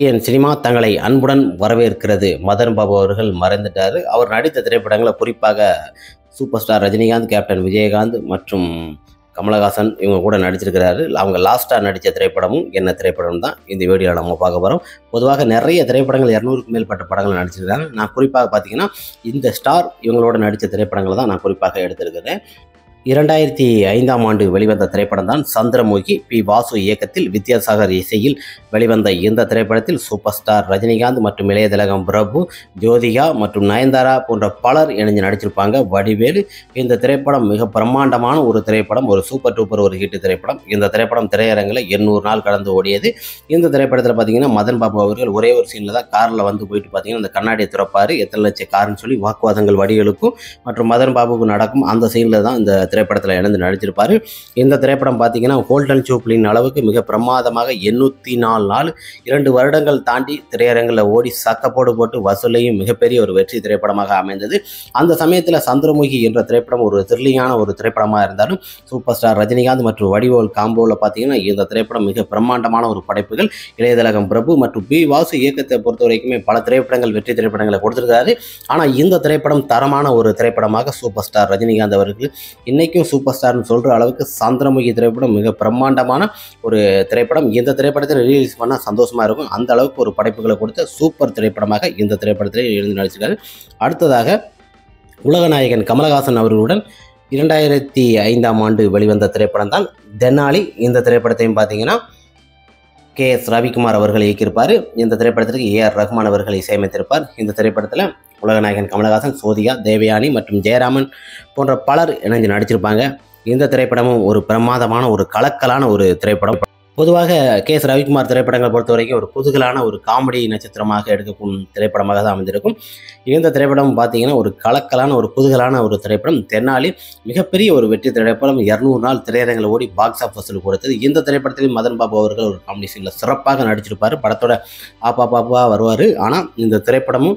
என் cinema தங்களை அன்புடன் வரவேற்கிறது. மதன் பாபு அவர்கள் மறைந்துட்டார். அவர் நடித்த திரைப்படங்களை குறிப்பாக super star Rajinikanth, captain Vijayakanth மற்றும் கமலஹாசன் இவங்க கூட நடிச்சிருக்கிறாரு. அவங்க லாஸ்ட்டாக நடித்த திரைப்படமும் என்ன திரைப்படம் தான் இந்த வீடியோவில் நம்ம பார்க்க போகிறோம். பொதுவாக நிறைய திரைப்படங்கள் 200க்கும் மேற்பட்ட படங்கள் நடிச்சிருக்காங்க. நான் குறிப்பாக பார்த்தீங்கன்னா இந்த ஸ்டார் இவங்களோட நடித்த திரைப்படங்களை தான் நான் குறிப்பாக எடுத்திருக்கிறேன். 2005ஆம் ஆண்டு வெளிவந்த திரைப்படம் தான் சந்திரமுகி. பி. வாசு இயக்கத்தில் வித்யாசாகர் இசையில் வெளிவந்த இந்த திரைப்படத்தில் சூப்பர் ஸ்டார் ரஜினிகாந்த் மற்றும் இளைய திலகம் பிரபு, ஜோதிகா மற்றும் நயன்தாரா போன்ற பலர் இணைஞ்சு நடிச்சிருப்பாங்க. வடிவேலு. இந்த திரைப்படம் மிக பிரம்மாண்டமான ஒரு திரைப்படம், ஒரு சூப்பர் டூப்பர் ஒரு ஹிட் திரைப்படம். இந்த திரைப்படம் திரையரங்கில் 800 நாள் கடந்து ஓடியது. இந்த திரைப்படத்தில் பார்த்தீங்கன்னா மதன் பாபு அவர்கள் ஒரே ஒரு சீனில் தான் காரில் வந்து போயிட்டு பார்த்தீங்கன்னா அந்த கண்ணாடியை திறப்பார். எத்தனை லட்சம் காருன்னு சொல்லி வாக்குவாதங்கள் வடிவேலுக்கும் மற்றும் மதன் பாபுக்கும் நடக்கும். அந்த சீனில் தான் இந்த திரைப்படத்தில் இணைந்து நடிச்சிருப்பார். இந்த திரைப்படம் பார்த்தீங்கன்னா கோல்டன் ஜூப்ளியின் அளவுக்கு மிக பிரமாதமாக 804 நாள் 2 வருடங்கள் தாண்டி திரையரங்கில் ஓடி சக்கப்போடு போட்டு வசூலையும் மிகப்பெரிய ஒரு வெற்றி திரைப்படமாக அமைந்தது. அந்த சமயத்தில் சந்திரமுகி என்ற திரைப்படம் ஒரு த்ரில்லிங்கான ஒரு திரைப்படமாக இருந்தாலும் சூப்பர் ஸ்டார் ரஜினிகாந்த் மற்றும் வடிவேல் காம்போவில் பார்த்தீங்கன்னா இந்த திரைப்படம் மிக பிரம்மாண்டமான ஒரு படைப்புகள். இளைய திலகம் பிரபு மற்றும் பி. வாசு இயக்கத்தை பொறுத்த வரைக்குமே பல திரைப்படங்கள் வெற்றி திரைப்படங்களை கொடுத்திருக்காரு. ஆனால் இந்த திரைப்படம் தரமான ஒரு திரைப்படமாக சூப்பர் ஸ்டார் ரஜினிகாந்த் அவர்கள் இன்னைக்கும் சூப்பர் ஸ்டார்னு சொல்கிற அளவுக்கு சந்திரமுகி திரைப்படம் மிக பிரம்மாண்டமான ஒரு திரைப்படம். இந்த திரைப்படத்தில் ரிலீஸ் பண்ணால் சந்தோஷமாக இருக்கும். அந்த அளவுக்கு ஒரு படைப்புகளை கொடுத்த சூப்பர் திரைப்படமாக இந்த திரைப்படத்தில் எழுந்து நடிச்சிருக்காரு. அடுத்ததாக உலகநாயகன் கமலஹாசன் அவர்களுடன் 2005ஆம் ஆண்டு வெளிவந்த திரைப்படம் தான் தெனாலி. இந்த திரைப்படத்தையும் பார்த்தீங்கன்னா K.S. ரவிக்குமார் அவர்கள் இயக்கியிருப்பார். இந்த திரைப்படத்திற்கு A.R. ரஹ்மான் அவர்கள் இசையமைத்திருப்பார். இந்த திரைப்படத்தில் உலகநாயகன் கமலஹாசன், சோதிகா, தேவயானி மற்றும் ஜெயராமன் போன்ற பலர் இணைஞ்சு நடிச்சிருப்பாங்க. இந்த திரைப்படமும் ஒரு பிரமாதமான ஒரு கலக்கலான ஒரு திரைப்படம். பொதுவாக K.S. ரவிக்குமார் திரைப்படங்களை பொறுத்த வரைக்கும் ஒரு குதூகலான ஒரு காமெடி நட்சத்திரமாக எடுக்கும் திரைப்படமாக தான் அமைந்திருக்கும். இந்த திரைப்படம் பார்த்தீங்கன்னா ஒரு கலக்கலான ஒரு குதூகலான ஒரு திரைப்படம். தெனாலி மிகப்பெரிய ஒரு வெற்றி திரைப்படம். 200 நாள் திரையரங்கில் ஓடி பாக்ஸ் ஆஃப் வசூல் கொடுத்தது. இந்த திரைப்படத்தில் மதன் பாபு அவர்கள் ஒரு காமெடி சீனில் சிறப்பாக நடிச்சிருப்பார். படத்தோட ஆப்பா வருவார். ஆனால் இந்த திரைப்படமும்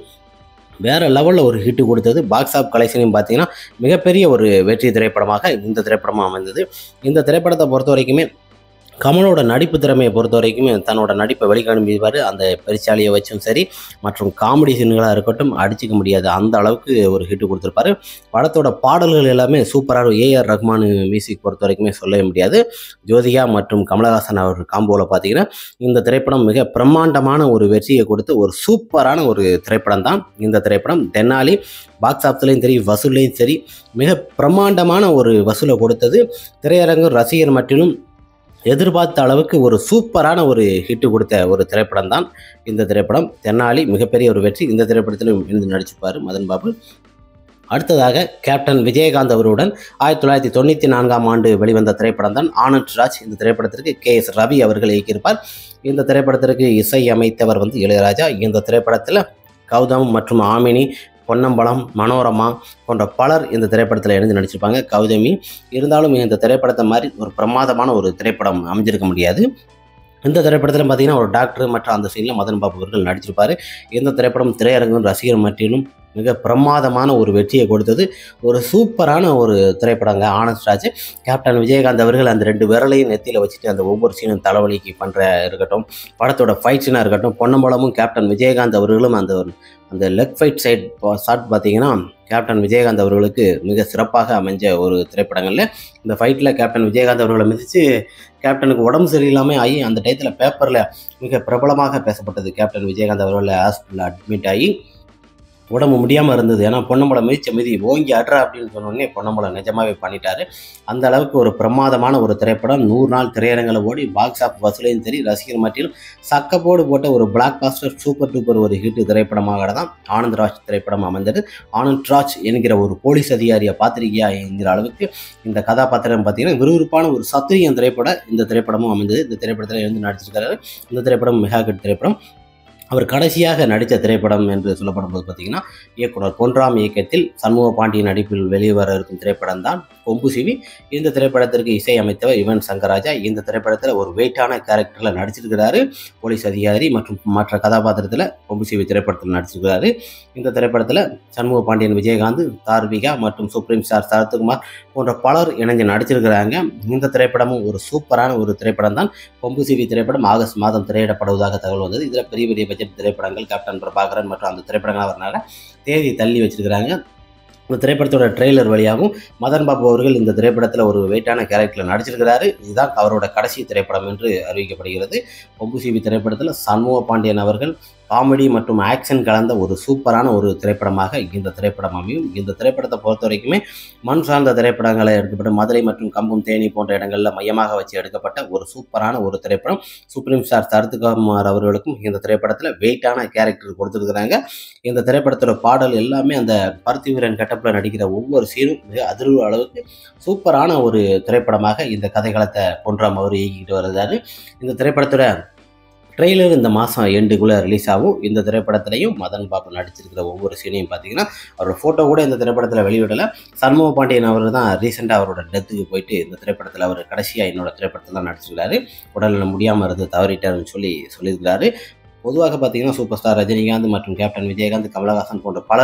வேறு லெவலில் ஒரு ஹிட்டு கொடுத்தது. பாக்ஸ் ஆஃப் கலெக்ஷனையும் பார்த்தீங்கன்னா மிகப்பெரிய ஒரு வெற்றி திரைப்படமாக இந்த திரைப்படமும் அமைந்தது. இந்த திரைப்படத்தை பொறுத்த வரைக்குமே கமலோட நடிப்பு திறமையை பொறுத்த வரைக்குமே தன்னோட நடிப்பை வெளிக்காண்பிப்பார். அந்த பெருச்சாலியை வச்சும் சரி மற்றும் காமெடி சீன்களாக இருக்கட்டும் அடிச்சிக்க முடியாது, அந்த அளவுக்கு ஒரு ஹிட்டு கொடுத்துருப்பாரு. படத்தோட பாடல்கள் எல்லாமே சூப்பராக A.R. ரஹ்மான் மியூசிக் பொறுத்த வரைக்குமே சொல்லவே முடியாது. ஜோதிகா மற்றும் கமலஹாசன் அவர் காம்போவில் பார்த்தீங்கன்னா இந்த திரைப்படம் மிக பிரம்மாண்டமான ஒரு வெற்றியை கொடுத்து ஒரு சூப்பரான ஒரு திரைப்படம் தான் இந்த திரைப்படம். தெனாலி பாக்ஸ் ஆஃப்ஸ்லையும் சரி வசூல்லையும் சரி மிக பிரம்மாண்டமான ஒரு வசூலை கொடுத்தது. திரையரங்கு ரசிகர் மட்டிலும் எதிர்பார்த்த அளவுக்கு ஒரு சூப்பரான ஒரு ஹிட்டு கொடுத்த ஒரு திரைப்படம் தான் இந்த திரைப்படம். தெனாலி மிகப்பெரிய ஒரு வெற்றி. இந்த திரைப்படத்திலும் இருந்து நடிச்சிருப்பார் மதன் பாபு. அடுத்ததாக கேப்டன் விஜயகாந்த் அவருடன் 1994ஆம் ஆண்டு வெளிவந்த திரைப்படம் தான் ஆனந்த் ராஜ். இந்த திரைப்படத்திற்கு K.S. ரவி அவர்கள் இயக்கியிருப்பார். இந்த திரைப்படத்திற்கு இசை அமைத்தவர் இளையராஜா. இந்த திரைப்படத்தில் கௌதம் மற்றும் ஆமினி, பொன்னம்பலம், மனோரமா போன்ற பலர் இந்த திரைப்படத்தில் இணைந்து நடிச்சிருப்பாங்க. கௌதமி இருந்தாலும் இந்த திரைப்படத்தை மாதிரி ஒரு பிரமாதமான ஒரு திரைப்படம் அமைஞ்சிருக்க முடியாது. இந்த திரைப்படத்தில் பார்த்தீங்கன்னா ஒரு டாக்டர் மற்றும் அந்த சீனில் மதன் பாபு அவர்கள் நடிச்சிருப்பார். இந்த திரைப்படம் திரையரங்கும் ரசிகர் மட்டிலும் மிக பிரமாதமான ஒரு வெற்றியை கொடுத்தது. ஒரு சூப்பரான ஒரு திரைப்படங்க ஆனந்த் ராஜ். கேப்டன் விஜயகாந்த் அவர்கள் அந்த 2 விரலையும் நெத்தியில் வச்சுட்டு அந்த ஒவ்வொரு சீனும் தலைவலிக்கு பண்ணுற இருக்கட்டும், படத்தோட ஃபைட் சீனாக இருக்கட்டும், பொன்னம்பலமும் கேப்டன் விஜயகாந்த் அவர்களும் அந்த லெக் ஃபைட் சைட் ஷாட் பார்த்தீங்கன்னா கேப்டன் விஜயகாந்த் அவர்களுக்கு மிக சிறப்பாக அமைஞ்ச ஒரு திரைப்படங்களில் இந்த ஃபைட்டில் கேப்டன் விஜயகாந்த் அவர்களை மிதித்து கேப்டனுக்கு உடம்பு சரியில்லாமல் ஆகி அந்த டயத்தில் பேப்பரில் மிக பிரபலமாக பேசப்பட்டது. கேப்டன் விஜயகாந்த் அவர்கள் ஹாஸ்பிட்டலில் அட்மிட் ஆகி உடம்பு முடியாமல் இருந்தது. ஏன்னா பொன்னம்பலம் மிதி ஓங்கி அட்ரா அப்படின்னு சொன்னோடனே பொன்னம்பலம் நிஜமாகவே பண்ணிட்டாரு. அந்த அளவுக்கு ஒரு பிரமாதமான ஒரு திரைப்படம். 100 நாள் திரையரங்கில் ஓடி பாக்ஸ் ஆஃப் வசூலையும் சரி ரசிகர் மட்டிலும் சக்கப்போடு போட்ட ஒரு பிளாக் பாஸ்டர் சூப்பர் டூப்பர் ஒரு ஹிட் திரைப்படமாக தான் ஆனந்த் ராஜ் திரைப்படம் அமைந்தது. ஆனந்த் ராஜ் என்கிற ஒரு போலீஸ் அதிகாரியை பார்த்திருக்கியா என்கிற அளவுக்கு இந்த கதாபாத்திரம் பார்த்தீங்கன்னா விறுவிறுப்பான ஒரு சத்திரியன் திரைப்படம் இந்த திரைப்படமும் அமைந்தது. இந்த திரைப்படத்தில் இருந்து நடிச்சிருக்காரு. இந்த திரைப்படம் மெகா ஹிட் திரைப்படம். அவர் கடைசியாக நடித்த திரைப்படம் என்று சொல்லப்படும் போது பார்த்தீங்கன்னா இயக்குனர் பொன்ராம் இயக்கத்தில் சண்முக பாண்டியன் நடிப்பில் வெளிவர இருக்கும் திரைப்படம் தான் கொம்பு சிவி. இந்த திரைப்படத்திற்கு இசையமைத்தவர் யுவன் சங்கர் ராஜா. இந்த திரைப்படத்தில் ஒரு வெயிட்டான கேரக்டரில் நடிச்சிருக்கிறாரு. போலீஸ் அதிகாரி மற்றும் மற்ற கதாபாத்திரத்தில் கொம்பு சிவி திரைப்படத்தில் நடிச்சிருக்கிறாரு. இந்த திரைப்படத்தில் சண்முக பாண்டியன், விஜயகாந்த், தார்விகா மற்றும் சுப்ரீம் ஸ்டார் சரத்குமார் போன்ற பலர் இணைஞ்சு நடிச்சிருக்கிறாங்க. இந்த திரைப்படமும் ஒரு சூப்பரான ஒரு திரைப்படம் தான். கொம்பு சிவி திரைப்படம் ஆகஸ்ட் மாதம் திரையிடப்படுவதாக தகவல் வந்தது. இதில் பெரிய பெரிய பட்ஜெட் திரைப்படங்கள் கேப்டன் பிரபாகரன் மற்றும் அந்த திரைப்படங்கள் வரனால தேதி தள்ளி வச்சிருக்கிறாங்க. இந்த திரைப்படத்தோட ட்ரெய்லர் வழியாகவும் மதன் பாபு அவர்கள் இந்த திரைப்படத்தில் ஒரு வெயிட்டான கேரக்டரில் நடிச்சிருக்கிறாரு. இதுதான் அவரோட கடைசி திரைப்படம் என்று அறிவிக்கப்படுகிறது. கொம்பு சிவி திரைப்படத்தில் சண்முக பாண்டியன் அவர்கள் காமெடி மற்றும் ஆக்ஷன் கலந்த ஒரு சூப்பரான ஒரு திரைப்படமாக இந்த திரைப்படம் அமையும். இந்த திரைப்படத்தை பொறுத்த வரைக்குமே மண் சார்ந்த திரைப்படங்களை எடுக்கப்பட்ட மதுரை மற்றும் கம்பம், தேனி போன்ற இடங்களில் மையமாக வச்சு எடுக்கப்பட்ட ஒரு சூப்பரான ஒரு திரைப்படம். சுப்ரீம் ஸ்டார் சரத்குமார் அவர்களுக்கும் இந்த திரைப்படத்தில் வெயிட்டான கேரக்டர் கொடுத்துருக்குறாங்க. இந்த திரைப்படத்தோட பாடல் எல்லாமே அந்த பருத்தி வீரன் கட்டப்பில் நடிக்கிற ஒவ்வொரு சீனும் மிக அதிர்வு அளவுக்கு சூப்பரான ஒரு திரைப்படமாக இந்த கதைகளத்தை பொன்ராம் அவர் இயக்கிக்கிட்டு வருகிறாரு. இந்த திரைப்படத்தோட ட்ரெய்லர் இந்த மாதம் எண்டுக்குள்ளே ரிலீஸ் ஆகும். இந்த திரைப்படத்திலையும் மதன் பாபு நடிச்சிருக்கிற ஒவ்வொரு சீனையும் பார்த்தீங்கன்னா அவரோட ஃபோட்டோ கூட இந்த திரைப்படத்தில் வெளியிடலை. சண்முக பாண்டியன் அவர் தான் ரீசெண்டாக அவரோட டெத்துக்கு போயிட்டு இந்த திரைப்படத்தில் அவர் கடைசியாக என்னோட திரைப்படத்தில் தான் நடிச்சிருக்காரு. உடல்நலம் முடியாமல் இருந்து தவறிட்டாருன்னு சொல்லியிருக்கிறாரு. பொதுவாக பார்த்தீங்கன்னா சூப்பர் ஸ்டார் ரஜினிகாந்த் மற்றும் கேப்டன் விஜயகாந்த், கமலஹாசன் போன்ற பல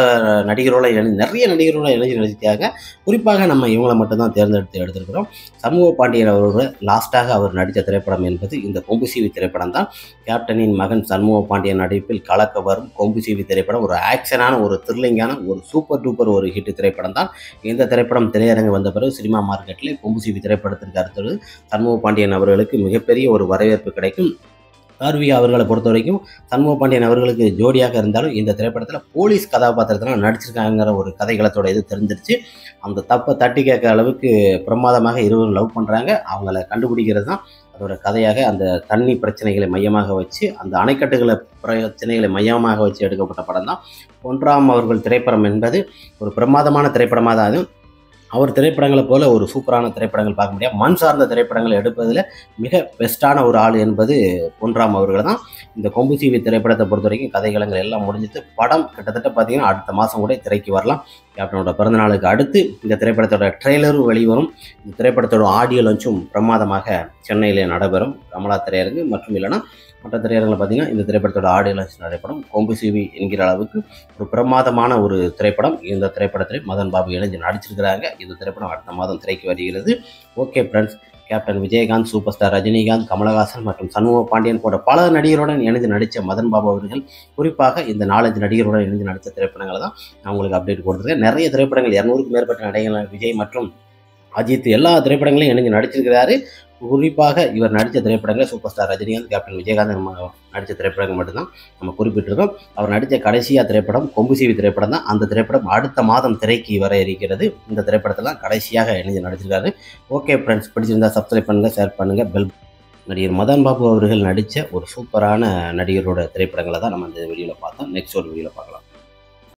நடிகரோட நிறைய நடிகரோட இணைஞ்சு நடிச்சிருக்காங்க. குறிப்பாக நம்ம இவங்களை மட்டும்தான் தேர்ந்தெடுத்து எடுத்திருக்கிறோம். சண்முக பாண்டியன் அவரோட லாஸ்ட்டாக அவர் நடித்த திரைப்படம் என்பது இந்த கொம்பு சிவி திரைப்படம் தான். கேப்டனின் மகன் சண்முக பாண்டியன் நடிப்பில் கலக்க வரும் கொம்பு சிவி திரைப்படம் ஒரு ஆக்ஷனான, ஒரு த்ரில்லிங்கான, ஒரு சூப்பர் டூப்பர் ஒரு ஹிட் திரைப்படம் தான். இந்த திரைப்படம் திரையரங்கு வந்த பிறகு சினிமா மார்க்கெட்டில் கொம்பு சிவி திரைப்படத்திற்கு அடுத்தது சண்முக பாண்டியன் அவர்களுக்கு மிகப்பெரிய ஒரு வரவேற்பு கிடைக்கும். தார்விகா அவர்களை பொறுத்த வரைக்கும் சண்முக பாண்டியன் அவர்களுக்கு ஜோடியாக இருந்தாலும் இந்த திரைப்படத்தில் போலீஸ் கதாபாத்திரத்தில் நடிச்சிருக்காங்கிற ஒரு கதைகளத்தோட இது தெரிஞ்சிருச்சு. அந்த தப்பை தட்டி கேட்க அளவுக்கு பிரமாதமாக இருவரும் லவ் பண்ணுறாங்க. அவங்கள கண்டுபிடிக்கிறது தான் அதோட கதையாக. அந்த தண்ணி பிரச்சனைகளை மையமாக வச்சு, அந்த அணைக்கட்டுகளை பிரச்சனைகளை மையமாக வச்சு எடுக்கப்பட்ட படம் தான் பொன்ராம் அவர்கள் திரைப்படம் என்பது ஒரு பிரமாதமான திரைப்படமாக தான். அவர் திரைப்படங்களை போல ஒரு சூப்பரான திரைப்படங்கள் பார்க்க முடியாது. மண் சார்ந்த திரைப்படங்கள் எடுப்பதில் மிக பெஸ்ட்டான ஒரு ஆள் என்பது பொன்ராம் அவர்கள் தான். இந்த கொம்பு சிவி திரைப்படத்தை பொறுத்த வரைக்கும் கதைகளங்கள் எல்லாம் முடிஞ்சிட்டு படம் கிட்டத்தட்ட பார்த்தீங்கன்னா அடுத்த மாதம் கூட திரைக்கு வரலாம். கேப்டனோட பிறந்தநாளுக்கு அடுத்து இந்த திரைப்படத்தோட ட்ரெய்லரும் வெளிவரும். இந்த திரைப்படத்தோட ஆடியோ லான்ச்சும் பிரமாதமாக சென்னையிலே நடைபெறும். கமலா திரையரங்கு மற்றும் இல்லைனா மற்ற திரையரங்கில் பார்த்தீங்கன்னா இந்த திரைப்படத்தோட ஆடியோ லான்ச் நடைபெறும். கொம்பு சிவி என்கிற அளவுக்கு ஒரு பிரமாதமான ஒரு திரைப்படம். இந்த திரைப்படத்தில் மதன் பாபு இணைஞ்சு நடிச்சிருக்கிறாங்க. இந்த திரைப்படம் அடுத்த மாதம் திரைக்கு வருகிறது. Okay friends, captain Vijayakanth, super star Rajinikanth, Kamal Haasan மற்றும் சண்முக பாண்டியன் போன்ற பல நடிகருடன் இணைந்து நடித்த மதன் பாபு அவர்கள் குறிப்பாக இந்த 4-5 நடிகருடன் இணைந்து நடித்த திரைப்படங்களை தான் நான் உங்களுக்கு அப்டேட் கொடுத்துருக்கேன். நிறைய திரைப்படங்கள் 200க்கும் மேற்பட்ட நடிகர்கள் விஜய் மற்றும் அஜித் எல்லா திரைப்படங்களையும் இணைஞ்சு நடிச்சிருக்கிறாரு. குறிப்பாக இவர் நடித்த திரைப்படங்கள் super star Rajinikanth, captain Vijayakanth நடித்த திரைப்படங்கள் மட்டும்தான் நம்ம குறிப்பிட்டிருக்கோம். அவர் நடித்த கடைசியாக திரைப்படம் கொம்பு சிவி திரைப்படம் தான். அந்த திரைப்படம் அடுத்த மாதம் திரைக்கு வர இருக்கிறது. இந்த திரைப்படத்தில் தான் கடைசியாக இணைஞ்சு நடிச்சிருக்காரு. ஓகே ஃப்ரெண்ட்ஸ், பிடிச்சிருந்தா சப்ஸ்கிரைப் பண்ணுங்கள், ஷேர் பண்ணுங்கள். நடிகர் மதன் பாபு அவர்கள் நடித்த ஒரு சூப்பரான நடிகரோட திரைப்படங்களை தான் நம்ம இந்த வீடியோவில் பார்த்தோம். நெக்ஸ்ட் ஒரு வீடியோவில் பார்க்கலாம்.